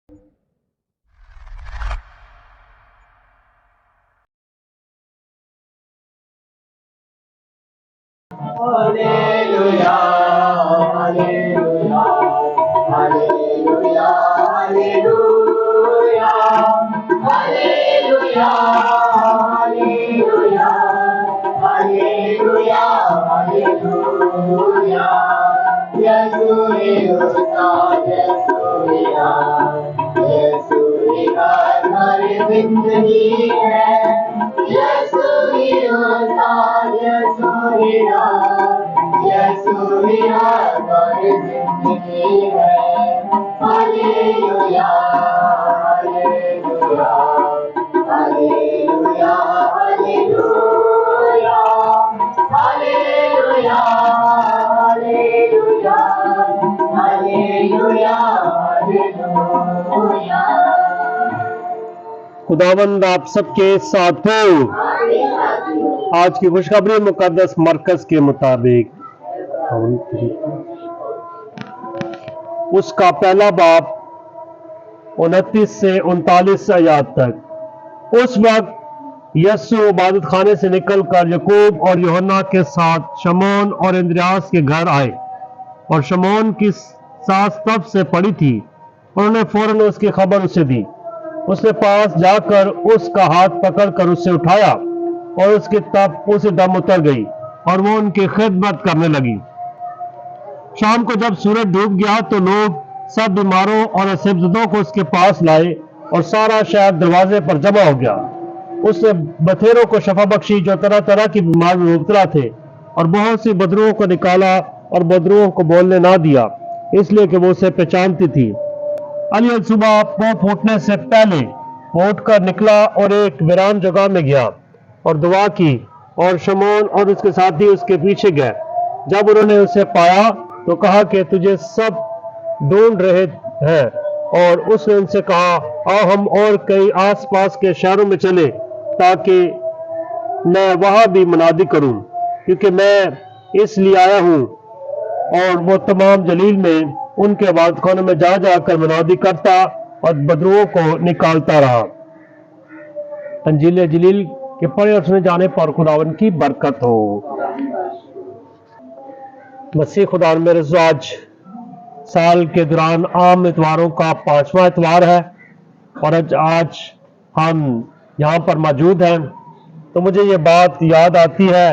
Hallelujah, hallelujah, hallelujah, hallelujah, hallelujah, hallelujah, hallelujah, hallelujah. Yesuita, Yesuita, Yesuita, हमारी जिंदगी है। Yesuita, Yesuita, Yesuita, हमारी जिंदगी है। Hallelujah, hallelujah, hallelujah, hallelujah, hallelujah, hallelujah, hallelujah, hallelujah. खुदावंद आप सबके साथ हो। आज की खुशखबरी मुकद्दस मरकज के मुताबिक उसका पहला बाब 29 से 39 आयत तक। उस वक्त यीशु इबादत खाने से निकलकर याकूब और यूहन्ना के साथ शमौन और इंद्रियास के घर आए, और शमौन की सास तब से पड़ी थी। उन्होंने फौरन उसकी खबर उसे दी। उसने पास जाकर उसका हाथ पकड़कर उसे उठाया, और उसकी तप उसे दम उतर गई, और वो उनकी खिदमत करने लगी। शाम को जब सूरज डूब गया तो लोग सब बीमारों और असिबजदों को उसके पास लाए, और सारा शहर दरवाजे पर जमा हो गया। उसने बथेरों को शफा बख्शी जो तरह तरह की बीमारी में मुब्तला थे, और बहुत सी बदरुओं को निकाला और बदरुओं को बोलने ना दिया, इसलिए कि वो उसे पहचानती थी। अली सुबह वो फूटने से पहले वो उठकर निकला और एक वीरान जगह में गया और दुआ की, और शमौन और उसके साथी उसके पीछे गए। जब उन्होंने उसे पाया तो कहा कि तुझे सब ढूंढ रहे हैं, और उसने उनसे कहा, आओ हम और कई आसपास के शहरों में चले, ताकि मैं वहां भी मुनादी करूं, क्योंकि मैं इसलिए आया हूं। और वो तमाम जलील में उनके इबादत खानों में जा जाकर मुनादी करता और बदरुओं को निकालता रहा। अंजील जलील के पढ़े और सुने जाने पर खुदावन की बरकत हो। मसीह खुदा मेरे आज साल के दौरान आम इतवारों का 5वां इतवार है, और आज हम यहाँ पर मौजूद हैं। तो मुझे ये बात याद आती है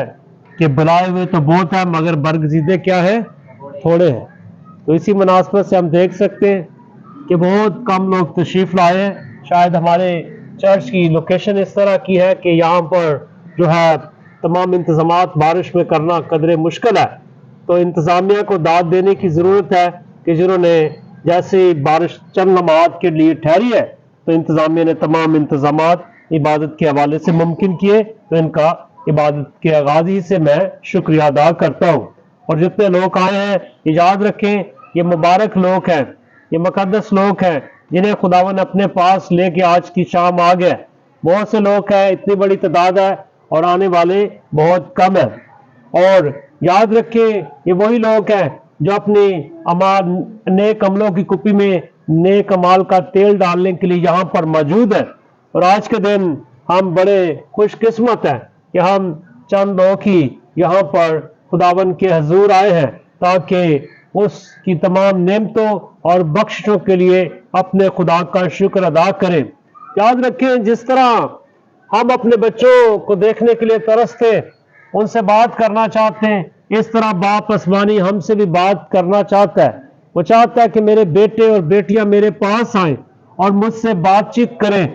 कि बुलाए हुए तो बहुत है, मगर बरगजीदे क्या है, थोड़े हैं। तो इसी मुनासबत से हम देख सकते हैं कि बहुत कम लोग तशरीफ लाए हैं। शायद हमारे चर्च की लोकेशन इस तरह की है कि यहाँ पर जो है तमाम इंतजामात बारिश में करना कदरे मुश्किल है। तो इंतजामिया को दाद देने की ज़रूरत है कि जिन्होंने जैसे बारिश चंद लम्हात के लिए ठहरी है, तो इंतजामिया ने तमाम इंतजामात इबादत के हवाले से मुमकिन किए। तो इनका इबादत के आगाज ही से मैं शुक्रिया अदा करता हूँ। और जितने लोग आए हैं, याद रखें ये मुबारक लोग हैं, ये मुकद्दस लोग हैं, जिन्हें खुदावन अपने पास लेके आज की शाम आ गए। बहुत से लोग हैं, इतनी बड़ी तादाद है, और आने वाले बहुत कम है। और याद रखें ये वही लोग हैं जो अपनी नेक अमलों की कुप्पी में नेक अमाल का तेल डालने के लिए यहाँ पर मौजूद है। और आज के दिन हम बड़े खुशकिस्मत हैं कि हम चंद लोग ही यहाँ पर खुदावन के हजूर आए हैं, ताकि उसकी तमाम नेमतों और बख्शिशों के लिए अपने खुदा का शुक्र अदा करें। याद रखें जिस तरह हम अपने बच्चों को देखने के लिए तरसते, उनसे बात करना चाहते हैं, इस तरह बाप आसमानी हमसे भी बात करना चाहता है। वो चाहता है कि मेरे बेटे और बेटियां मेरे पास आए और मुझसे बातचीत करें।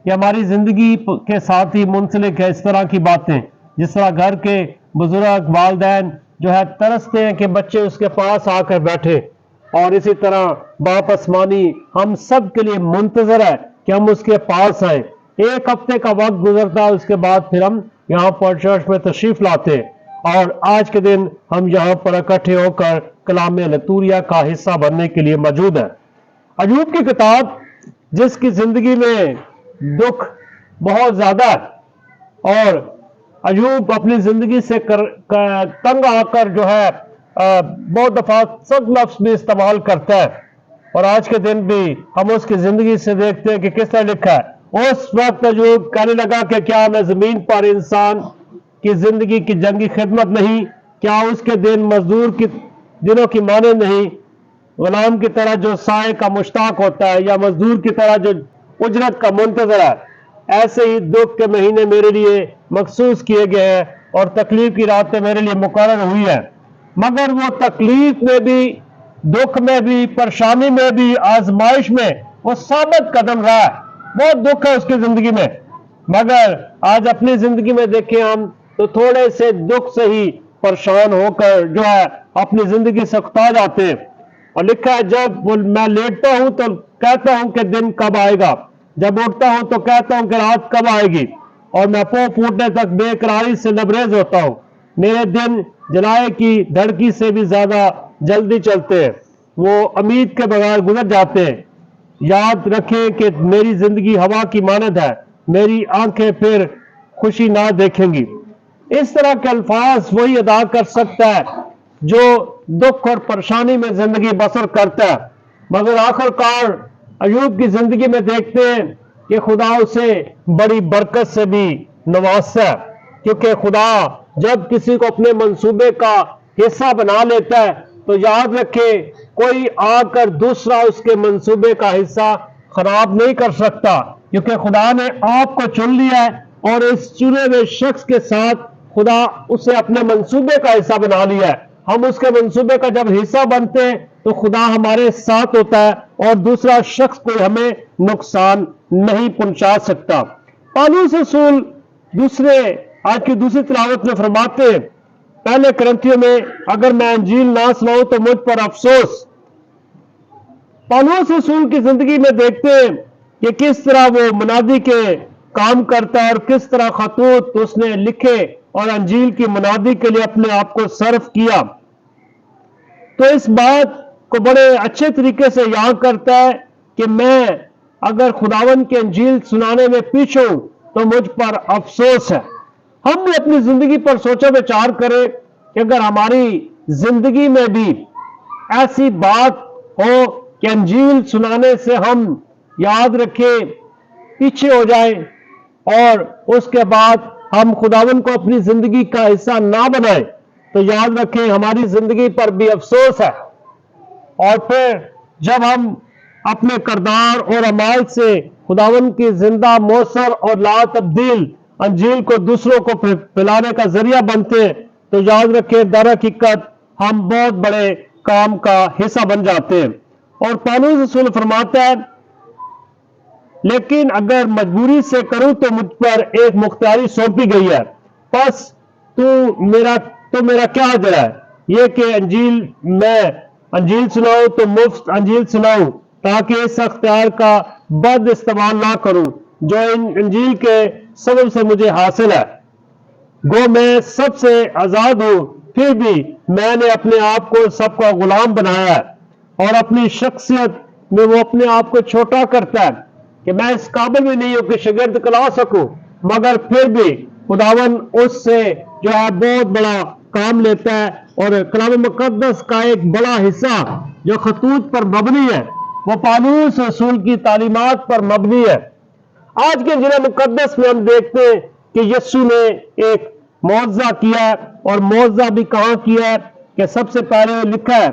कि हमारी जिंदगी के साथ ही मुंसलिक है इस तरह की बातें, जिस तरह घर के बुजुर्ग वालिदैन जो है तरसते हैं कि बच्चे उसके पास आकर बैठे, और इसी तरह बाप आसमानी हम सब के लिए मुंतजर है कि हम उसके पास आए। एक हफ्ते का वक्त गुजरता है, उसके बाद फिर हम यहाँ पर चर्च में तशरीफ लाते, और आज के दिन हम यहाँ पर इकट्ठे होकर कलाम लतूरिया का हिस्सा बनने के लिए मौजूद है। अयूब की किताब, जिसकी जिंदगी में दुख बहुत ज्यादा है, और अयूब अपनी जिंदगी से तंग आकर जो है बहुत दफा सख्त लफ्ज भी इस्तेमाल करता है, اور آج کے دن بھی ہم اس کی زندگی سے دیکھتے ہیں کہ کس طرح لکھا ہے، اس وقت ایوب کہنے لگا کہ کیا میں زمین پر انسان کی زندگی کی جنگی خدمت نہیں، کیا اس کے دن مزدور کی دنوں کی مانند نہیں، غلام کی طرح جو سائے کا مشتاق ہوتا ہے یا مزدور کی طرح جو اجرت کا منتظر ہے، ایسے ہی دکھ کے مہینے میرے لیے مخصوص کیے گئے ہیں اور تکلیف کی راتیں میرے لیے مقرر ہوئی ہیں۔ مگر وہ تکلیف میں بھی، دکھ میں بھی، پریشانی میں بھی، آزمائش میں وہ ثابت قدم رہا ہے۔ بہت دکھ ہے اس کی زندگی میں، مگر آج اپنی زندگی میں دیکھیں ہم تو تھوڑے سے دکھ سے ہی پریشان ہو کر جو ہے اپنی زندگی سے اکتا جاتے ہیں۔ اور لکھا ہے جب میں لیٹتا ہوں تو کہتا ہوں کہ دن کب آئے گا، جب اٹھتا ہوں تو کہتا ہوں کہ رات کب آئے گی، اور میں پو پھوٹنے تک بے قراری سے لبریز ہوتا ہوں۔ میرے دن جلائے کی دھڑکی سے بھی زیادہ جلدی چلتے ہیں، وہ امید کے بغیر گزر جاتے ہیں۔ یاد رکھیں کہ میری زندگی ہوا کی مانند ہے، میری آنکھیں پھر خوشی نہ دیکھیں گی۔ اس طرح کے الفاظ وہی ادا کر سکتا ہے جو دکھ اور پریشانی میں زندگی بسر کرتا ہے، مگر آخر کار ایوب کی زندگی میں دیکھتے ہیں کہ خدا اسے بڑی برکت سے بھی نوازتا ہے، کیونکہ خدا جب کسی کو اپنے منصوبے کا حصہ بنا لیتا ہے تو یاد رکھے کوئی آ کر دوسرا اس کے منصوبے کا حصہ خراب نہیں کر سکتا، کیونکہ خدا نے آپ کو چن لیا ہے اور اس چنے ہوئے شخص کے ساتھ خدا اسے اپنے منصوبے کا حصہ بنا لیا ہے۔ ہم اس کے منصوبے کا جب حصہ بنتے ہیں تو خدا ہمارے ساتھ ہوتا ہے اور دوسرا شخص کو ہمیں نقصان نہیں پہنچا سکتا۔ پالوس رسول آج کی دوسری تلاوت میں فرماتے ہیں پہلے کرنتھیوں میں، اگر میں انجیل نہ سناؤں تو مجھ پر افسوس۔ پالوس رسول کی زندگی میں دیکھتے ہیں کہ کس طرح وہ منادی کے کام کرتا ہے اور کس طرح خطوط اس نے لکھے اور انجیل کی منادی کے لیے اپنے آپ کو صرف کیا۔ تو اس بات کو بڑے اچھے طریقے سے یاد کرتا ہے کہ میں اگر خداوند کی انجیل سنانے میں پیچھے ہوں تو مجھ پر افسوس ہے۔ ہم بھی اپنی زندگی پر سوچو وچار کریں کہ اگر ہماری زندگی میں بھی ایسی بات ہو کہ انجیل سنانے سے ہم یاد رکھیں پیچھے ہو جائیں اور اس کے بعد ہم خداوند کو اپنی زندگی کا حصہ نہ بنائیں، تو یاد رکھیں ہماری زندگی پر بھی افسوس ہے۔ اور پھر جب ہم اپنے کردار اور اعمال سے خداوند کی زندہ مؤثر اور لا تبدیل انجیل کو دوسروں کو پھیلانے کا ذریعہ بنتے ہیں تو یاد رکھیں در حقیقت ہم بہت بڑے کام کا حصہ بن جاتے ہیں۔ اور پالوس رسول فرماتا ہے لیکن اگر مجبوری سے کروں تو مجھ پر ایک مختاری سونپی گئی ہے، بس تو میرا کیا اجر ہے، یہ کہ میں انجیل سناؤں تو مفت انجیل سناؤں تاکہ اس اختیار کا بد استعمال نہ کروں جو انجیل کے سبب سے مجھے حاصل ہے۔ گو میں سب سے آزاد ہوں، پھر بھی میں نے اپنے آپ کو سب کا غلام بنایا ہے، اور اپنی شخصیت میں وہ اپنے آپ کو چھوٹا کرتا ہے کہ میں اس قابل بھی نہیں ہوں کہ شاگرد کہلا سکوں، مگر پھر بھی خداوند اس سے جو ہے بہت بڑا کام لیتا ہے اور کلام مقدس کا ایک بڑا حصہ جو خطوط پر مبنی ہے وہ پالوس رسول کی تعلیمات پر مبنی ہے۔ آج کے انجیل مقدس میں ہم دیکھتے ہیں کہ یسوع نے ایک معجزہ کیا ہے، اور معجزہ بھی کہاں کیا ہے کہ سب سے پہلے لکھا ہے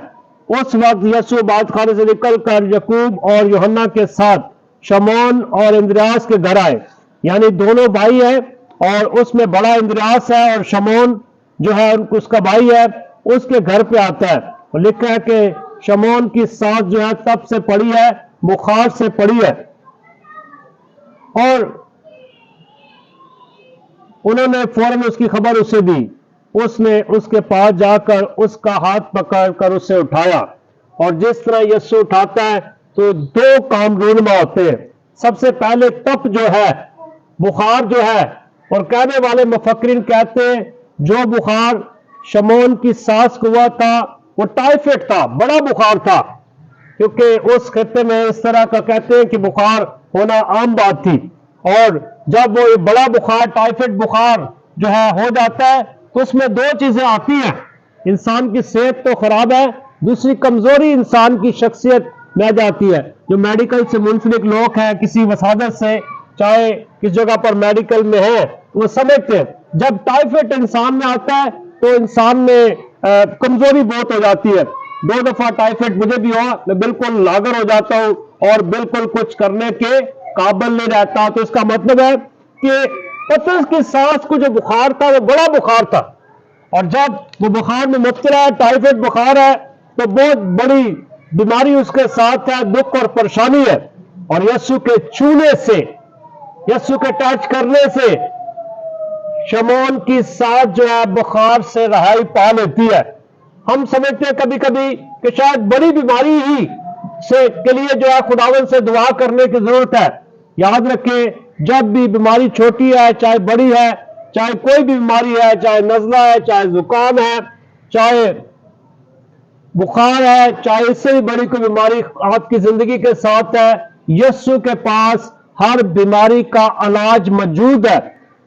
اس وقت یسوع عبادت خانے سے نکل کر یعقوب اور یوحنا کے ساتھ شمعون اور اندریاس کے گھر آئے، یعنی دونوں بھائی ہیں اور اس میں بڑا اندریاس ہے اور شمعون جو ہے اس کا بھائی ہے اس کے گھر پہ آتا ہے، اور لکھا ہے کہ شمعون کی سانس جو ہے تب سے پڑی ہے، بخار سے پڑی ہے، اور انہوں نے فوراً اس کی خبر اسے دی۔ اس نے اس کے پاس جا کر اس کا ہاتھ پکڑ کر اسے اٹھایا، اور جس طرح یسوع اٹھاتا ہے تو دو کام رونما ہوتے ہیں۔ سب سے پہلے تپ جو ہے، بخار جو ہے، اور کہنے والے مفکرین کہتے ہیں جو بخار شمعون کی سانس کو ہوا تھا وہ ٹائیفائڈ تھا، بڑا بخار تھا، کیونکہ اس خطے میں اس طرح کا کہتے ہیں کہ بخار ہونا عام بات تھی، اور جب وہ بڑا بخار ٹائیفائڈ بخار جو ہے ہو جاتا ہے تو اس میں دو چیزیں آتی ہیں، انسان کی صحت تو خراب ہے، دوسری کمزوری انسان کی شخصیت में जाती है। जो मेडिकल से मुंसलिक लोग हैं, किसी वसादत से, चाहे किस जगह पर मेडिकल में है, वो समझते हैं जब टाइफाइड इंसान में आता है तो इंसान में कमजोरी बहुत हो जाती है। 2 दफा टाइफाइड मुझे भी हुआ, मैं बिल्कुल लागर हो जाता हूँ और बिल्कुल कुछ करने के काबिल नहीं रहता। तो इसका मतलब है कि पतरस की सास को जो बुखार था वो बड़ा बुखार था, और जब वो बुखार में मुब्तला है, टाइफाइड बुखार है, तो बहुत बड़ी बीमारी उसके साथ है, दुख और परेशानी है। और यीशु के छूने से, यीशु के टच करने से शमौन की सास जो है बुखार से रहाई पा लेती है। हम समझते हैं कभी कभी कि शायद बड़ी बीमारी ही से के लिए जो है खुदावन से दुआ करने की जरूरत है। याद रखें, जब भी बीमारी छोटी है चाहे बड़ी है, चाहे कोई भी बीमारी है, चाहे नज़ला है, चाहे जुकाम है, चाहे बुखार है, चाहे इससे भी बड़ी कोई बीमारी आपकी जिंदगी के साथ है, यीशु के पास हर बीमारी का इलाज मौजूद है।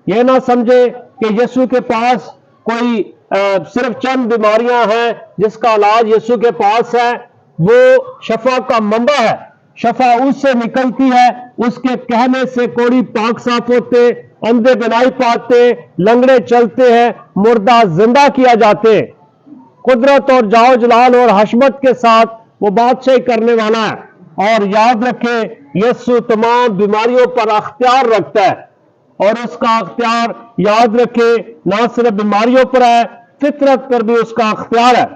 यह ना समझे कि यीशु के पास कोई सिर्फ चंद बीमारियां हैं जिसका इलाज यीशु के पास है। वो शफा का मंबा है, शफा उससे निकलती है, उसके कहने से कोढ़ी पाक साफ होते, अंधे बनाई पाते, लंगड़े चलते हैं, मुर्दा जिंदा किया जाते। कुदरत और जाओ जलाल और हशमत के साथ वो बादशाही करने वाला है। और याद रखें, यीशु तमाम बीमारियों पर अख्तियार रखता है, और उसका अख्तियार याद रखें ना सिर्फ बीमारियों पर है, फितरत पर भी उसका अख्तियार है।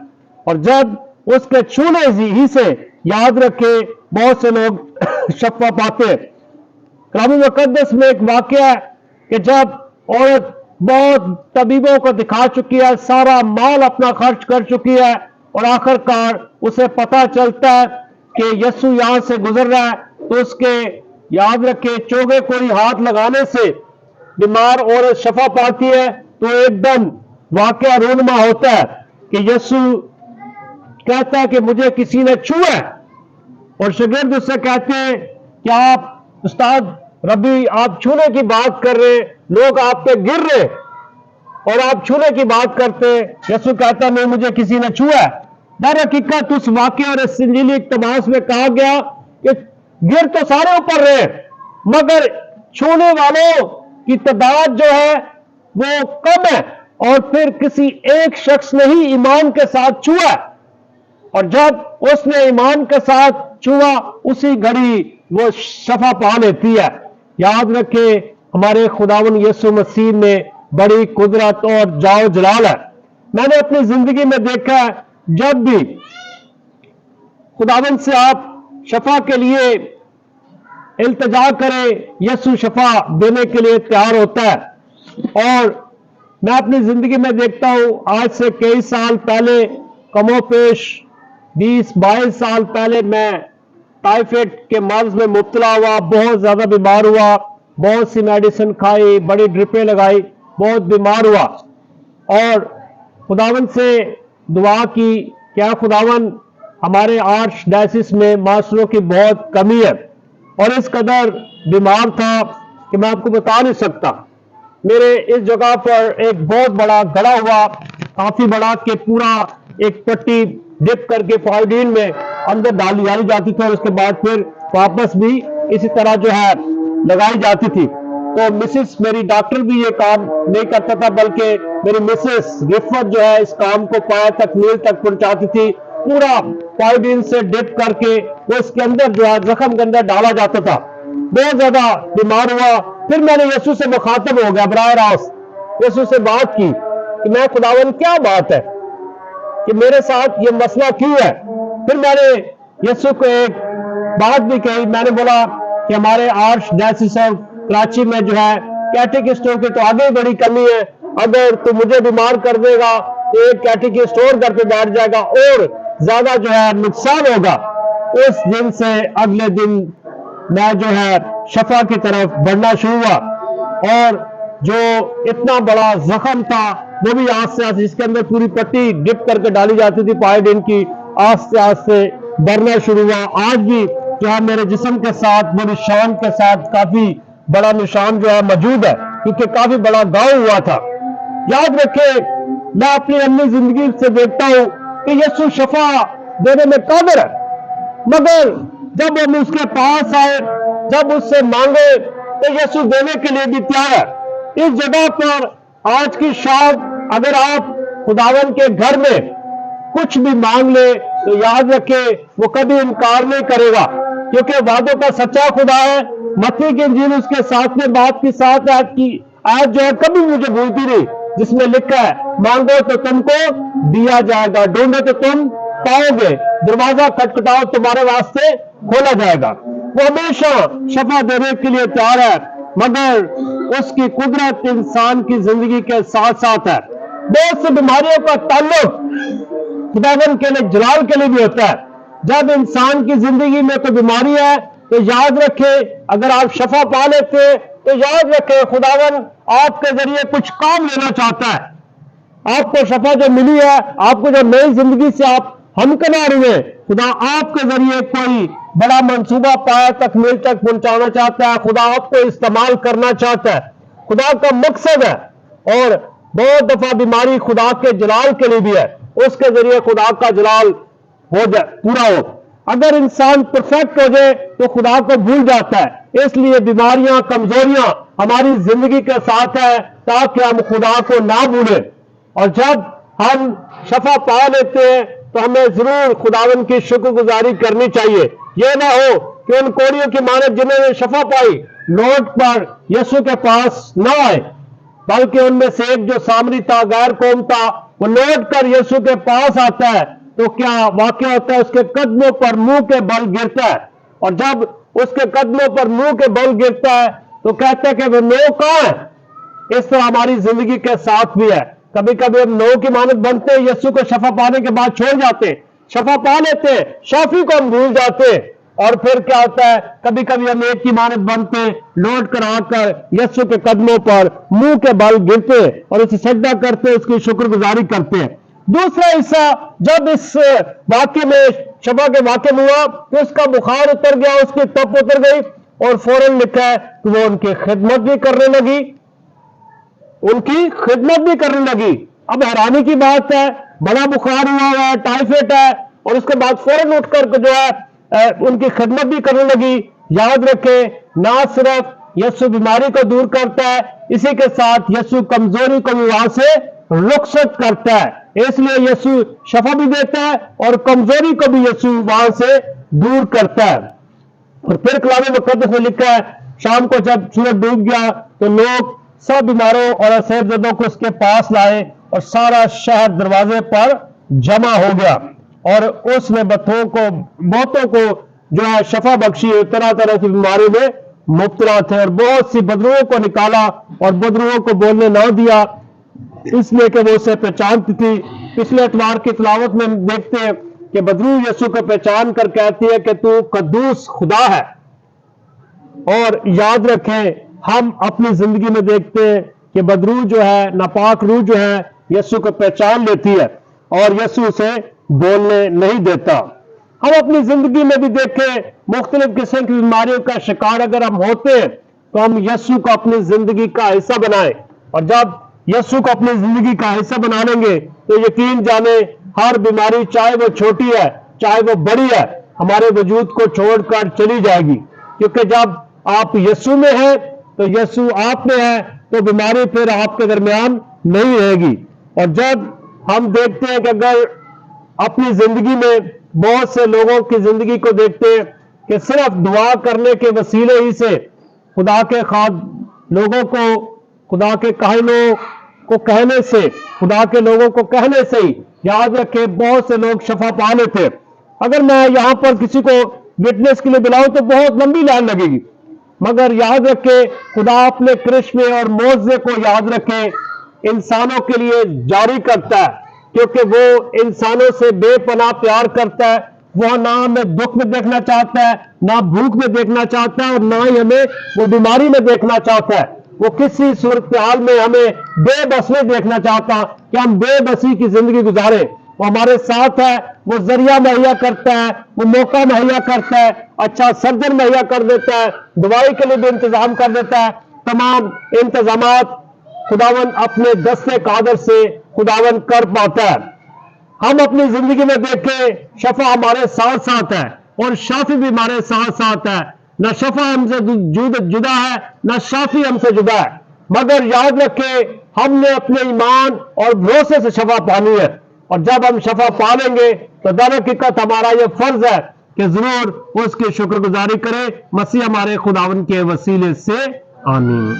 और जब उसके छूने ही से याद रखें बहुत से लोग शफा पाते हैं। कलाम मुकद्दस में एक वाकया है कि जब औरत बहुत तबीबों को दिखा चुकी है, सारा माल अपना खर्च कर चुकी है, और आखिरकार उसे पता चलता है कि यीशु यहां से गुजर रहा है, तो उसके याद रखे चोगे कोई हाथ लगाने से बीमार औरत शफा पाती है। तो एकदम वाकया रूनमा होता है कि यीशु कहता है कि मुझे किसी ने छुआ, और शागिर्द उससे कहते हैं कि आप उस्ताद रबी, आप छूने की बात कर रहे, लोग आप पे गिर रहे और आप छूने की बात करते। यीशु कहता नहीं, मुझे किसी ने छुआ। दर हकीकत उस वाकया और इस इंजीली इक़्तिबास में कहा गया कि गिर तो सारे ऊपर रहे, मगर छूने वालों की तादाद जो है वो कम है, और फिर किसी एक शख्स ने ही ईमान के साथ छुआ, और जब उसने ईमान के साथ छुआ उसी घड़ी वो शफा पा लेती है। याद रखे, हमारे खुदावन यीशु मसीह में बड़ी कुदरत और जाओ जलाल है। मैंने अपनी जिंदगी में देखा है, जब भी खुदावन से आप शफा के लिए इल्तिजा करें, यीशु शफा देने के लिए तैयार होता है। और मैं अपनी जिंदगी में देखता हूं, आज से कई साल पहले, कमोपेश 20-22 साल पहले, मैं टाइफाइड के मर्ज में मुब्तला हुआ, बहुत ज्यादा बीमार हुआ, बहुत सी मेडिसिन खाई, बड़ी ड्रिपें लगाई, बहुत बीमार हुआ, और खुदावन से दुआ की, क्या खुदावन हमारे आर्च डायसिस में मास्टरों की बहुत कमी है, और इस कदर बीमार था कि मैं आपको बता नहीं सकता। मेरे इस जगह पर एक बहुत बड़ा गड़ा हुआ, काफी बड़ा, कि पूरा एक पट्टी डिप करके फाइडीन में अंदर डाली जाती थी, और उसके बाद फिर वापस भी इसी तरह जो है लगाई जाती थी। तो मिसेस मेरी डॉक्टर भी ये काम नहीं करता था, बल्कि मेरी मिसेस रिफत जो है इस काम को पाया तक, नील तक पहुंचाती थी। पूरा फाइडीन से डिप करके वो इसके अंदर जो है जख्म के अंदर डाला जाता था। बहुत ज्यादा बीमार हुआ, फिर मैंने यीशु से मुखातब हो गया, बराह रास्त यीशु से बात की कि मैं खुदावन क्या बात है कि मेरे साथ ये मसला क्यों है। फिर मैंने यीशु को एक बात भी कही, मैंने बोला कि हमारे आर्च डायसिस ऑफ कराची में जो है कैटेकिस्टों की तो आगे बड़ी कमी है, अगर तू मुझे बीमार कर देगा तो एक कैटेकिस्ट और घर पे बैठ जाएगा और ज्यादा जो है नुकसान होगा। उस दिन से अगले दिन मैं जो है शफा की तरफ बढ़ना शुरू हुआ, और जो इतना बड़ा जख्म था वो भी आस्ते आस्ते, जिसके अंदर पूरी पट्टी डिप करके डाली जाती थी पायडीन की, आस्ते आस्ते बढ़ना शुरू हुआ। आज भी जो है मेरे जिस्म के साथ, मेरे निशान के साथ काफी बड़ा निशान जो है मौजूद है, क्योंकि काफी बड़ा घाव हुआ था। याद रखे, मैं अपनी अपनी जिंदगी से देखता हूं कि यीशु शफा देने में कादिर है, मगर जब हम उसके पास आए, जब उससे मांगे, तो यीशु देने के लिए भी तैयार है। इस जगह पर आज की शाम अगर आप खुदावन के घर में कुछ भी मांग ले तो याद रखे वो कभी इनकार नहीं करेगा, क्योंकि वादों का सच्चा खुदा है। मत्ती की इंजील उसके 7वें बाब की 7 आयत जो है कभी मुझे भूलती नहीं, जिसमें लिखा है, मांगो तो तुमको दिया जाएगा, ढूंढो तो तुम पाओगे, दरवाजा खटखटाओ तुम्हारे वास्ते खोला जाएगा। वो हमेशा शफा देने के लिए तैयार है, मगर उसकी कुदरत इंसान की जिंदगी के साथ साथ है। बहुत सी बीमारियों का ताल्लुक खुदावन के लिए, जलाल के लिए भी होता है। जब इंसान की जिंदगी में कोई बीमारी है तो याद रखे, अगर आप शफा पा लेते तो याद रखे खुदावन आपके जरिए कुछ काम लेना चाहता है। आपको शफा जो मिली है, आपको जो नई जिंदगी से आप हमकिनार हुए, खुदा आपके जरिए कोई बड़ा मंसूबा पाया तकमील तक पहुंचाना चाहता है। खुदा आपको इस्तेमाल करना चाहता है, खुदा का मकसद है। और बहुत दफा बीमारी खुदा के जलाल के लिए भी है, उसके जरिए खुदा का जलाल हो जाए, पूरा हो। अगर इंसान परफेक्ट हो जाए तो खुदा को भूल जाता है। इसलिए बीमारियां, कमजोरियां हमारी जिंदगी के साथ है, ताकि हम खुदा को ना भूलें। और जब हम शफा पा लेते हैं तो हमें जरूर खुदावन की शुक्रगुजारी करनी चाहिए। यह ना हो कि उन कोड़ियों की मानत जिन्होंने शफा पाई लौट पर यीशु के पास ना आए, बल्कि उनमें से एक जो सामरी था, गैर कौम था, वो लौट कर यीशु के पास आता है तो क्या वाकया होता है, उसके कदमों पर मुंह के बल गिरता है। और जब उसके कदमों पर मुंह के बल गिरता है तो कहता है कि वो नो कहां है। इस तरह हमारी जिंदगी के साथ भी है। कभी कभी हम नो की मानत बनते हैं, यीशु को शफा पाने के बाद छोड़ जाते, शफा पा लेते, शाफी को हम भूल जाते, और फिर क्या होता है, कभी कभी हम एक की मानत बनते, लौट कर आकर यीशु के कदमों पर मुंह के बल गिरते और उसे सजदा करते, उसकी शुक्रगुजारी करते हैं। दूसरा हिस्सा, जब इस वाक्य में शफा के वाक्य में हुआ तो उसका बुखार उतर गया, उसकी तप उतर गई, और फौरन लिखा है कि वो उनकी खिदमत भी करने लगी, उनकी खिदमत भी करने लगी। अब हैरानी की बात है, बड़ा बुखार हुआ है, टाइफाइड है, और उसके बाद फौरन उठकर जो है उनकी खिदमत भी करने लगी। याद रखे, ना सिर्फ यीशु बीमारी को दूर करता है, इसी के साथ यीशु कमजोरी को भी वहां से रुखसत करता है। इसलिए यीशु शफा भी देता है और कमजोरी को भी यीशु वहां से दूर करता है। और फिर कलाम मुकद्दस में लिखा है, शाम को जब सूरज डूब गया तो लोग सब बीमारों और असहजदों को उसके पास लाए, और सारा शहर दरवाजे पर जमा हो गया, और उसने बहुतों को जो है शफा बख्शी। तरह तरह की बीमारी में मुब्तला थे, और बहुत सी बदरूओं को निकाला और बदरूओं को बोलने ना दिया, इसलिए कि वो उसे पहचानती थी। पिछले इतवार की तिलावत में हम देखते हैं कि बदरू यीशु को पहचान कर कहती है कि तू कद्दूस खुदा है। और याद रखें, हम अपनी जिंदगी में देखते हैं कि बदरू जो है, नापाक रूह जो है, यीशु को पहचान लेती है और यीशु उसे बोलने नहीं देता। हम अपनी जिंदगी में भी देखें, मुख्तलिफ किस्म की बीमारियों का शिकार अगर हम होते हैं तो हम यीशु को अपनी जिंदगी का हिस्सा बनाएं। और जब यीशु को अपनी जिंदगी का हिस्सा बना लेंगे तो यकीन जाने हर बीमारी, चाहे वो छोटी है चाहे वो बड़ी है, हमारे वजूद को छोड़कर चली जाएगी। क्योंकि जब आप यीशु में हैं तो यीशु आप में है, तो बीमारी फिर आपके दरमियान नहीं रहेगी। और जब हम देखते हैं कि अगर अपनी जिंदगी में बहुत से लोगों की जिंदगी को देखते हैं कि सिर्फ दुआ करने के वसीले ही से खुदा के खाद लोगों को, खुदा के काहिनों को कहने से, खुदा के लोगों को कहने से ही, याद रखे, बहुत से लोग शफा पा लेते। अगर मैं यहां पर किसी को विटनेस के लिए बुलाऊं तो बहुत लंबी लाइन लगेगी, मगर याद रखे खुदा अपने करिश्मे और मौजे को याद रखे इंसानों के लिए जारी करता है, क्योंकि वो इंसानों से बेपनाह प्यार करता है। वो ना हमें दुख में देखना चाहता है, ना भूख में देखना चाहता है, और ना ही हमें वो बीमारी में देखना चाहता है। वो किसी सूरत हाल में हमें बेबस में देखना चाहता कि हम बेबसी की जिंदगी गुजारें। वो हमारे साथ है, वो जरिया मुहैया करता है, वो मौका मुहैया करता है, अच्छा सर्जन मुहैया कर देता है, दवाई के लिए भी इंतजाम कर देता है। तमाम इंतजामात खुदावन अपने दस्ते कादर से खुदावन कर पाता है। हम अपनी जिंदगी में देखें, शफा हमारे साथ साथ है, اور شافی بھی ہمارے ساتھ ساتھ ہے. نہ شفا ہم سے جدا ہے نہ شافی ہم سے جدا ہے, مگر یاد رکھیں ہم نے اپنے ایمان اور بھروسے سے شفا پانی ہے, اور جب ہم شفا پا لیں گے تو در حقیقت ہمارا یہ فرض ہے کہ ضرور اس کی شکر گزاری کریں. مسیح ہمارے خداوند کے وسیلے سے آمین.